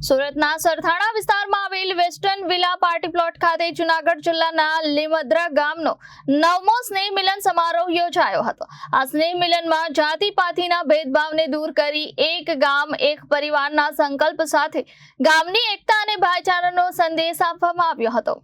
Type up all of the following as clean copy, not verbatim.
સુરતના સરથાણા વિસ્તારમાં આવેલ વેસ્ટર્ન વિલા પાર્ટી પ્લોટ ખાતે જૂનાગઢ જિલ્લાના લીમદ્રા ગામનો 9મો સ્નેહ મિલન સમારોહ યોજાયો હતો। આ સ્નેહ મિલનમાં જાતિ-પાતિના ભેદભાવને દૂર કરી એક ગામ એક પરિવારના સંકલ્પ સાથે ગામની એકતા અને ભાઈચારાનો સંદેશ આપવામાં આવ્યો હતો।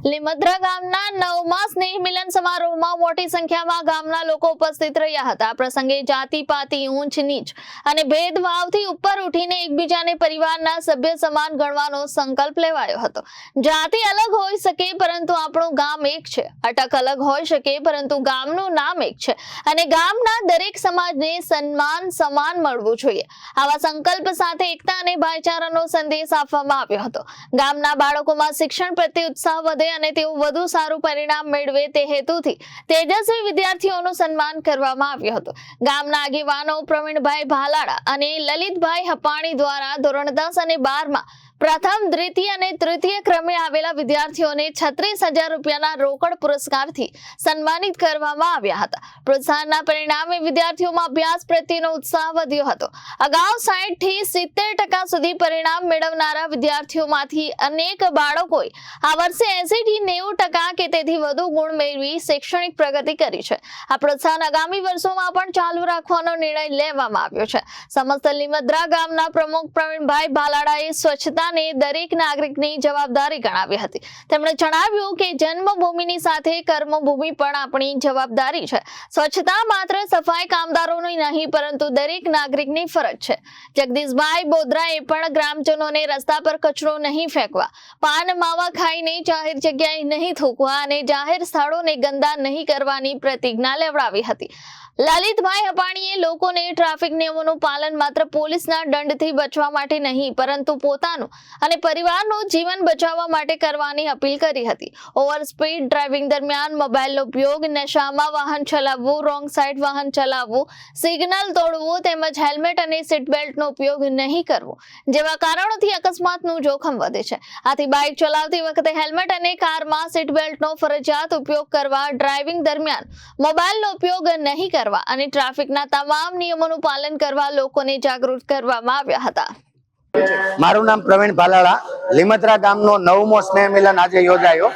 લીમદ્રા ગામના 9મા સ્નેહ મિલન સમારોહમાં મોટી સંખ્યામાં ગામના લોકો ઉપસ્થિત રહ્યા હતા। આ પ્રસંગે જાતિ-પાતિ, ઊંચ નીચ અને ભેદભાવથી ઉપર ઉઠીને એકબીજાને પરિવારના સભ્ય સમાન ગણવાનો સંકલ્પ લેવાયો હતો। જાતિ અલગ હોઈ શકે પરંતુ આપણું ગામ એક છે, અટક અલગ હોઈ શકે પરંતુ ગામનું નામ એક છે અને ગામના દરેક સમાજને સન્માન સમાન મળવું જોઈએ। આવા સંકલ્પ સાથે એકતા અને ભાઈચારાનો સંદેશ આપવામાં આવ્યો હતો। ગામના બાળકોમાં શિક્ષણ પ્રત્યે ઉત્સાહ વધે અને તેઓ વધુ સારું પરિણામ મેળવે તે હેતુથી તેજસ્વી વિદ્યાર્થીઓનું સન્માન કરવામાં આવ્યું હતું। ગામના આગેવાનો પ્રવીણભાઈ ભાલાડા અને લલિતભાઈ હપાણી દ્વારા ધોરણ 10 અને 12માં પ્રથમ, દ્વિતીય અને તૃતીય ક્રમે આવેલા વિદ્યાર્થીઓને 36,000 રૂપિયાના રોકડ પુરસ્કારથી સન્માનિત કરવામાં આવ્યા હતા। પ્રોત્સાહનના પરિણામે વિદ્યાર્થીઓમાં અભ્યાસ પ્રત્યેનો ઉત્સાહ વધ્યો હતો। અગાઉ 60 થી 70% સુધી પરિણામ મેળવનારા વિદ્યાર્થીઓમાંથી અનેક બાળકોએ આ વર્ષે 80 થી 90% કે તેથી વધુ ગુણ મેળવી શૈક્ષણિક પ્રગતિ કરી છે। આ પ્રોત્સાહન આગામી વર્ષોમાં પણ ચાલુ રાખવાનો નિર્ણય લેવામાં આવ્યો છે। સમસ્ત લીમદ્રા ગામના પ્રમુખ પ્રવીણભાઈ ભાલાડાએ સ્વચ્છતા દરેક નાગરિકની જવાબદારી ગણાવી હતી। તેમણે જણાવ્યું કે જન્મભૂમિની સાથે કર્મભૂમિ પણ આપણી જવાબદારી છે। સ્વચ્છતા માત્ર સફાઈ કામદારોની નહીં પરંતુ દરેક નાગરિકની ફરજ છે। જગદીશભાઈ બોદરાએ પણ ગ્રામજનોને રસ્તા પર કચરો નહીં ફેંકવા, પાન માવા ખાઈને જાહેર જગ્યાએ નહીં થૂકવા અને જાહેર સ્થળોને ગંદા નહીં કરવાની પ્રતિજ્ઞા લેવડાવી હતી। લલિતભાઈ હપાણીએ લોકોને ટ્રાફિક નિયમોનું પાલન માત્ર પોલીસના દંડથી બચવા માટે નહીં પરંતુ પોતાનું અને પરિવારનું જીવન બચાવવા માટે કરવાની અપીલ કરી હતી। ઓવર સ્પીડ ડ્રાઇવિંગ દરમિયાન મોબાઈલનો ઉપયોગ, નશામાં વાહન ચલાવવું, રોંગ સાઈડ વાહન ચલાવવું, સિગ્નલ તોડવું તેમજ હેલ્મેટ અને સીટ બેલ્ટનો ઉપયોગ નહીં કરવો જેવા કારણોથી અકસ્માતનું જોખમ વધે છે। આથી બાઇક ચલાવતી વખતે હેલ્મેટ અને કારમાં સીટ બેલ્ટનો ફરજિયાત ઉપયોગ કરવા, ડ્રાઇવિંગ દરમિયાન મોબાઈલનો ઉપયોગ નહીં કરવા અને ટ્રાફિકના તમામ નિયમોનું પાલન કરવા લોકોને જાગૃત કરવામાં આવ્યા હતા। મારું નામ પ્રવીણ ભાલાડા, લીમદ્રા ગામનો 9મો સ્નેહ મિલન આજે યોજાયો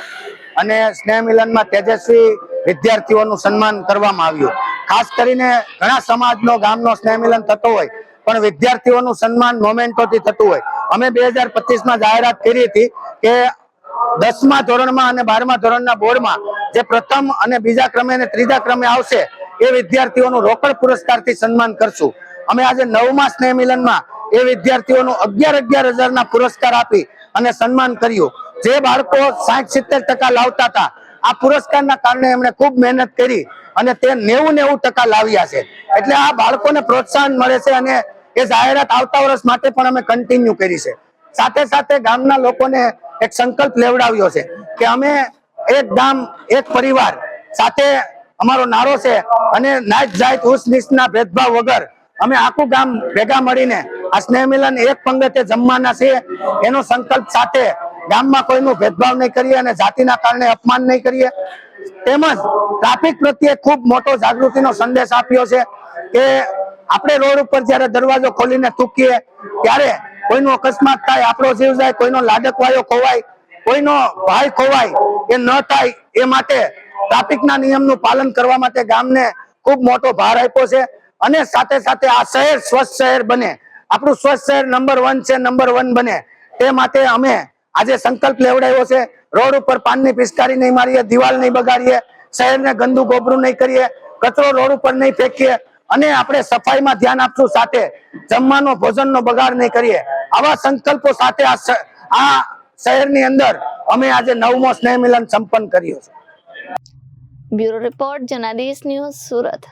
અને સ્નેહ મિલનમાં તેજસ્વી વિદ્યાર્થીઓનું સન્માન કરવામાં આવ્યું। ખાસ કરીને ઘણા સમાજનો ગામનો સ્નેહ મિલન થતો હોય પણ વિદ્યાર્થીઓનું સન્માન મોમેન્ટોથી થતું હોય। અમે 2025માં જાહેરાત કરી હતી કે 10મા ધોરણમાં અને 12મા ધોરણના બોર્ડમાં જે પ્રથમ અને બીજા ક્રમે અને ત્રીજા ક્રમે આવશે એ વિદ્યાર્થીઓનું રોકડ પુરસ્કારથી સન્માન કરશું। અમે આજે 9મા સ્નેહ મિલનમાં એ વિદ્યાર્થીઓનું 11,000 પુરસ્કાર આપી અને સન્માન કર્યું। જે બાળકો 60-70% લાવતા હતા આ પુરસ્કારના કારણે એમણે ખૂબ મહેનત કરી અને તે 90% લાવ્યા છે। એટલે આ બાળકોને પ્રોત્સાહન મળે છે અને એ જાહેરાત આવતા વર્ષ માટે પણ અમે કન્ટિન્યુ કરી છે। સાથે સાથે ગામના લોકોને એક સંકલ્પ લેવડાવ્યો છે કે અમે એક ગામ એક પરિવાર સાથે અમારો નારો છે અને નાત જાત ઉચ્ચ નીચના ભેદભાવ વગર અમે આખું ગામ ભેગા મળીને આ સ્નેહ મિલન એક પંગતે જમવાના છે એનો સંકલ્પ સાથે ગામમાં કોઈનું ભેદભાવ નહીં કરીએ અને જાતિના કારણે અપમાન નહીં કરીએ। તેમજ ટ્રાફિક પ્રત્યે ખૂબ મોટો જાગૃતિનો સંદેશ આપ્યો છે કે આપણે રોડ ઉપર જ્યારે દરવાજો ખોલીને થૂકીએ ત્યારે કોઈનો અકસ્માત થાય, આપણો જીવ જાય, કોઈનો લાડકવાયો ખોવાય, કોઈનો ભાઈ ખોવાય એ ન થાય એ માટે ટ્રાફિકના નિયમનું પાલન કરવા માટે ગામને ખૂબ મોટો ભાર આપ્યો છે અને સાથે સાથે આ શહેર સ્વચ્છ શહેર બને, આપણું સ્વચ્છ શહેર નંબર 1 છે, નંબર 1 બને તે માટે અમે આજે સંકલ્પ લેવડાવ્યો છે। રોડ ઉપર પાનની પિચકારી નહીં મારીએ, દિવાલ નહીં બગાડીએ, શહેરને ગંદુ ગોબરું નહીં કરીએ, કચરો રોડ ઉપર નહીં ફેંકીએ અને આપણે સફાઈમાં ધ્યાન આપશું, સાથે જમવાનો ભોજનનો બગાડ નહીં કરીએ। આવા સંકલ્પો સાથે આ શહેરની અંદર અમે આજે 9મો સ્નેહ મિલન સંપન્ન કર્યું છે। Bureau report, Janadesh news, Surat.